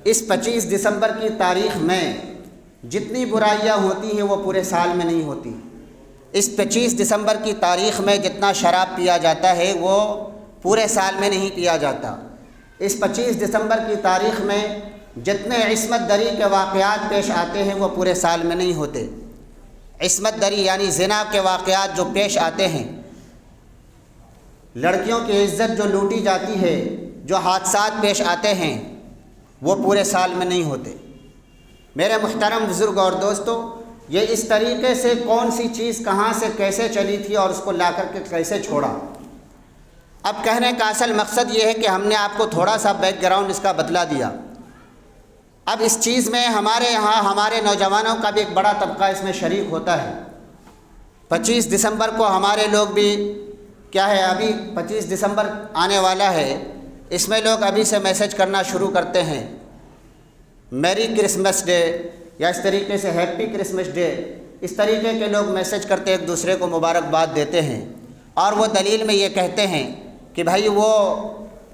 اس 25 دسمبر کی تاریخ میں جتنی برائیاں ہوتی ہیں وہ پورے سال میں نہیں ہوتی۔ اس 25 دسمبر کی تاریخ میں جتنا شراب پیا جاتا ہے وہ پورے سال میں نہیں پیا جاتا۔ اس 25 دسمبر کی تاریخ میں جتنے عصمت دری کے واقعات پیش آتے ہیں وہ پورے سال میں نہیں ہوتے۔ عصمت دری یعنی زنا کے واقعات جو پیش آتے ہیں، لڑکیوں کی عزت جو لوٹی جاتی ہے، جو حادثات پیش آتے ہیں، وہ پورے سال میں نہیں ہوتے۔ میرے محترم بزرگ اور دوستو، یہ اس طریقے سے کون سی چیز کہاں سے کیسے چلی تھی اور اس کو لا کر کے کیسے چھوڑا۔ اب کہنے کا اصل مقصد یہ ہے کہ ہم نے آپ کو تھوڑا سا بیک گراؤنڈ اس کا بتلا دیا۔ اب اس چیز میں ہمارے یہاں ہمارے نوجوانوں کا بھی ایک بڑا طبقہ اس میں شریک ہوتا ہے۔ 25 دسمبر کو ہمارے لوگ بھی کیا ہے، ابھی 25 دسمبر آنے والا ہے، اس میں لوگ ابھی سے میسج کرنا شروع کرتے ہیں، میری کرسمس ڈے یا اس طریقے سے ہیپی کرسمس ڈے، اس طریقے کے لوگ میسج کرتے ایک دوسرے کو مبارکباد دیتے ہیں، اور وہ دلیل میں یہ کہتے ہیں کہ بھائی وہ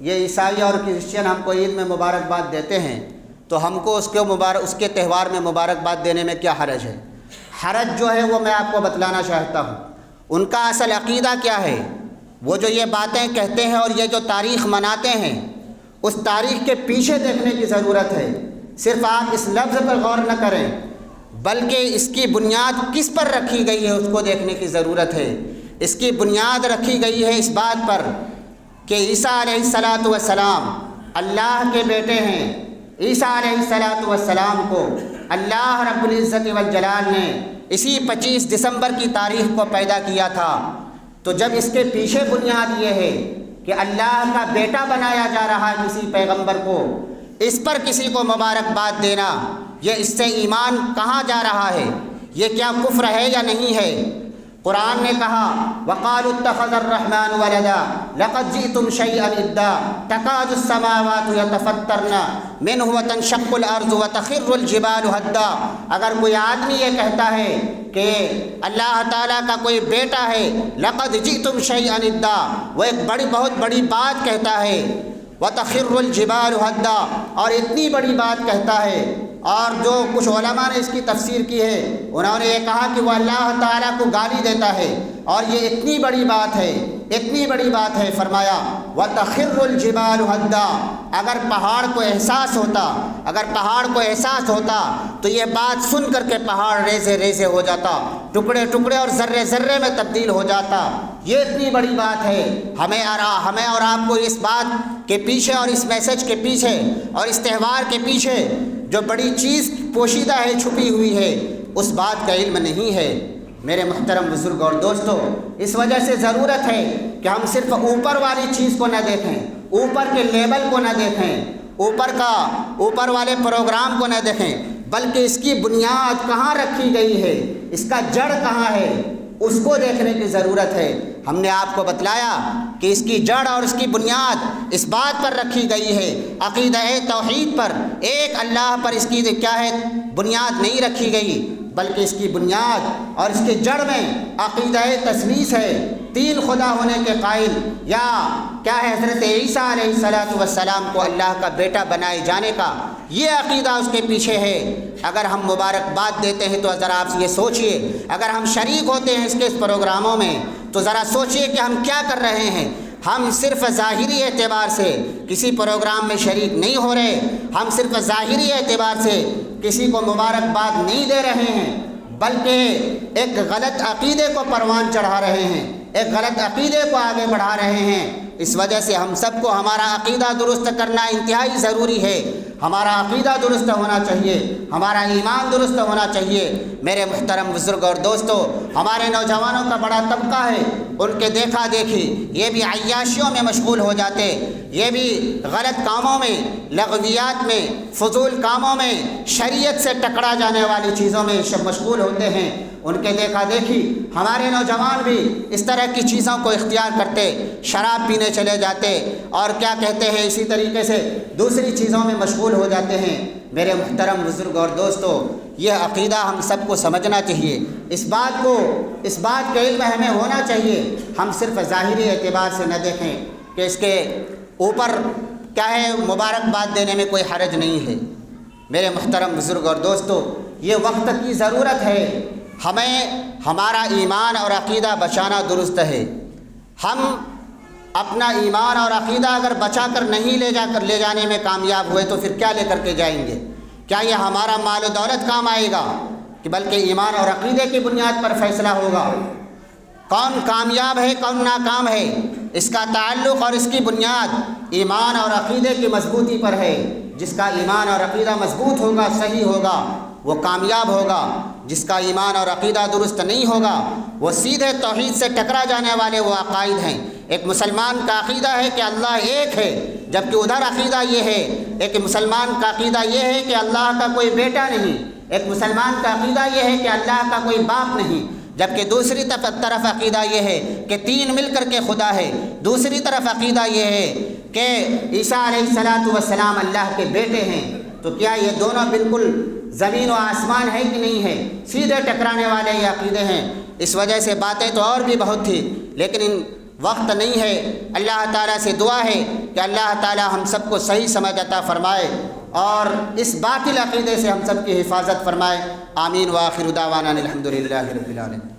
یہ عیسائی اور کرسچن ہم کو عید میں مبارکباد دیتے ہیں تو ہم کو اس کے تہوار میں مبارکباد دینے میں کیا حرج ہے۔ حرج جو ہے وہ میں آپ کو بتلانا چاہتا ہوں۔ ان کا اصل عقیدہ کیا ہے؟ وہ جو یہ باتیں کہتے ہیں اور یہ جو تاریخ مناتے ہیں، اس تاریخ کے پیچھے دیکھنے کی ضرورت ہے۔ صرف آپ اس لفظ پر غور نہ کریں بلکہ اس کی بنیاد کس پر رکھی گئی ہے اس کو دیکھنے کی ضرورت ہے۔ اس کی بنیاد رکھی گئی ہے اس بات پر کہ عیسیٰ علیہ السلام اللہ کے بیٹے ہیں۔ عیسیٰ علیہ السلام کو اللہ رب العزت والجلال نے اسی 25 دسمبر کی تاریخ کو پیدا کیا تھا۔ تو جب اس کے پیچھے بنیاد یہ ہے کہ اللہ کا بیٹا بنایا جا رہا ہے کسی پیغمبر کو، اس پر کسی کو مبارکباد دینا، یہ اس سے ایمان کہاں جا رہا ہے؟ یہ کیا کفر ہے یا نہیں ہے؟ قرآن نے کہا وَقَالُوا اتَّخَذَ الرَّحْمَنُ وَلَدًا لَقَدْ جِئْتُمْ شَيْئًا إِدًّا تَكَادُ السَّمَاوَاتُ يَتَفَطَّرْنَ مِنْهُ وَتَنشَقُّ الْأَرْضُ وَتَخِرُّ الْجِبَالُ هَدًّا۔ اگر کوئی آدمی یہ کہتا ہے کہ اللہ تعالیٰ کا کوئی بیٹا ہے، لَقَدْ جِئْتُمْ شَيْئًا إِدًّا، وہ ایک بہت بڑی بات کہتا ہے، وَتَخِرُّ الْجِبَالُ هَدًّا، اور اتنی بڑی بات کہتا ہے۔ اور جو کچھ علماء نے اس کی تفسیر کی ہے انہوں نے یہ کہا کہ وہ اللہ تعالیٰ کو گالی دیتا ہے، اور یہ اتنی بڑی بات ہے، اتنی بڑی بات ہے۔ فرمایا وَتَخِرُّ الْجِبَالُ هَدًّا، اگر پہاڑ کو احساس ہوتا تو یہ بات سن کر کے پہاڑ ریزے ریزے ہو جاتا، ٹکڑے ٹکڑے اور ذرے ذرے میں تبدیل ہو جاتا۔ یہ اتنی بڑی بات ہے۔ ہمیں اور آپ کو اس بات کے پیچھے اور اس میسج کے پیچھے اور اس تہوار کے پیچھے جو بڑی چیز پوشیدہ ہے، چھپی ہوئی ہے، اس بات کا علم نہیں ہے۔ میرے محترم بزرگ اور دوستو، اس وجہ سے ضرورت ہے کہ ہم صرف اوپر والی چیز کو نہ دیکھیں، اوپر کے لیبل کو نہ دیکھیں، اوپر والے پروگرام کو نہ دیکھیں، بلکہ اس کی بنیاد کہاں رکھی گئی ہے، اس کا جڑ کہاں ہے، اس کو دیکھنے کی ضرورت ہے۔ ہم نے آپ کو بتلایا کہ اس کی جڑ اور اس کی بنیاد اس بات پر رکھی گئی ہے، عقیدہ توحید پر، ایک اللہ پر اس کی کیا ہے بنیاد نہیں رکھی گئی، بلکہ اس کی بنیاد اور اس کے جڑ میں عقیدہ تثلیث ہے، تین خدا ہونے کے قائل، یا کیا ہے حضرت عیسیٰ علیہ السلام کو اللہ کا بیٹا بنائے جانے کا یہ عقیدہ اس کے پیچھے ہے۔ اگر ہم مبارکباد دیتے ہیں تو ذرا آپ یہ سوچئے، اگر ہم شریک ہوتے ہیں اس کے پروگراموں میں تو ذرا سوچئے کہ ہم کیا کر رہے ہیں۔ ہم صرف ظاہری اعتبار سے کسی پروگرام میں شریک نہیں ہو رہے، ہم صرف ظاہری اعتبار سے کسی کو مبارکباد نہیں دے رہے ہیں، بلکہ ایک غلط عقیدے کو پروان چڑھا رہے ہیں، ایک غلط عقیدے کو آگے بڑھا رہے ہیں۔ اس وجہ سے ہم سب کو ہمارا عقیدہ درست کرنا انتہائی ضروری ہے۔ ہمارا عقیدہ درست ہونا چاہیے، ہمارا ایمان درست ہونا چاہیے۔ میرے محترم بزرگ اور دوستو، ہمارے نوجوانوں کا بڑا طبقہ ہے، ان کے دیکھا دیکھی یہ بھی عیاشیوں میں مشغول ہو جاتے، یہ بھی غلط کاموں میں، لغویات میں، فضول کاموں میں، شریعت سے ٹکرا جانے والی چیزوں میں مشغول ہوتے ہیں۔ ان کے دیکھا دیکھی ہمارے نوجوان بھی اس طرح کی چیزوں کو اختیار کرتے، شراب پینے چلے جاتے اور کیا کہتے ہیں اسی طریقے سے دوسری چیزوں میں مشغول ہو جاتے ہیں۔ میرے محترم بزرگ اور دوستو، یہ عقیدہ ہم سب کو سمجھنا چاہیے، اس بات کا علم ہمیں ہونا چاہیے۔ ہم صرف ظاہری اعتبار سے نہ دیکھیں کہ اس کے اوپر کیا ہے مبارکباد دینے میں کوئی حرج نہیں ہے۔ میرے محترم بزرگ اور دوستو، یہ وقت کی ضرورت ہے، ہمیں ہمارا ایمان اور عقیدہ بچانا درست ہے۔ ہم اپنا ایمان اور عقیدہ اگر بچا کر نہیں لے جانے میں کامیاب ہوئے تو پھر کیا لے کر کے جائیں گے؟ کیا یہ ہمارا مال و دولت کام آئے گا؟ کہ بلکہ ایمان اور عقیدے کی بنیاد پر فیصلہ ہوگا۔ کون کامیاب ہے، کون ناکام ہے، اس کا تعلق اور اس کی بنیاد ایمان اور عقیدے کی مضبوطی پر ہے۔ جس کا ایمان اور عقیدہ مضبوط ہوگا، صحیح ہوگا، وہ کامیاب ہوگا۔ جس کا ایمان اور عقیدہ درست نہیں ہوگا، وہ سیدھے توحید سے ٹکرا جانے والے وہ عقائد ہیں۔ ایک مسلمان کا عقیدہ ہے کہ اللہ ایک ہے، جبکہ ادھر عقیدہ یہ ہے، ایک مسلمان کا عقیدہ یہ ہے کہ اللہ کا کوئی بیٹا نہیں، ایک مسلمان کا عقیدہ یہ ہے کہ اللہ کا کوئی باپ نہیں، جبکہ دوسری طرف عقیدہ یہ ہے کہ تین مل کر کے خدا ہے۔ دوسری طرف عقیدہ یہ ہے کہ عیسیٰ علیہ السلام اللہ کے بیٹے ہیں۔ تو کیا یہ دونوں بالکل زمین و آسمان ہے کہ نہیں ہے؟ سیدھے ٹکرانے والے یہ عقیدے ہیں۔ اس وجہ سے باتیں تو اور بھی بہت تھی، لیکن ان وقت نہیں ہے۔ اللہ تعالیٰ سے دعا ہے کہ اللہ تعالیٰ ہم سب کو صحیح سمجھ عطا فرمائے اور اس باطل عقیدے سے ہم سب کی حفاظت فرمائے۔ آمین وآخر دعوانا الحمدللہ رب العالمین۔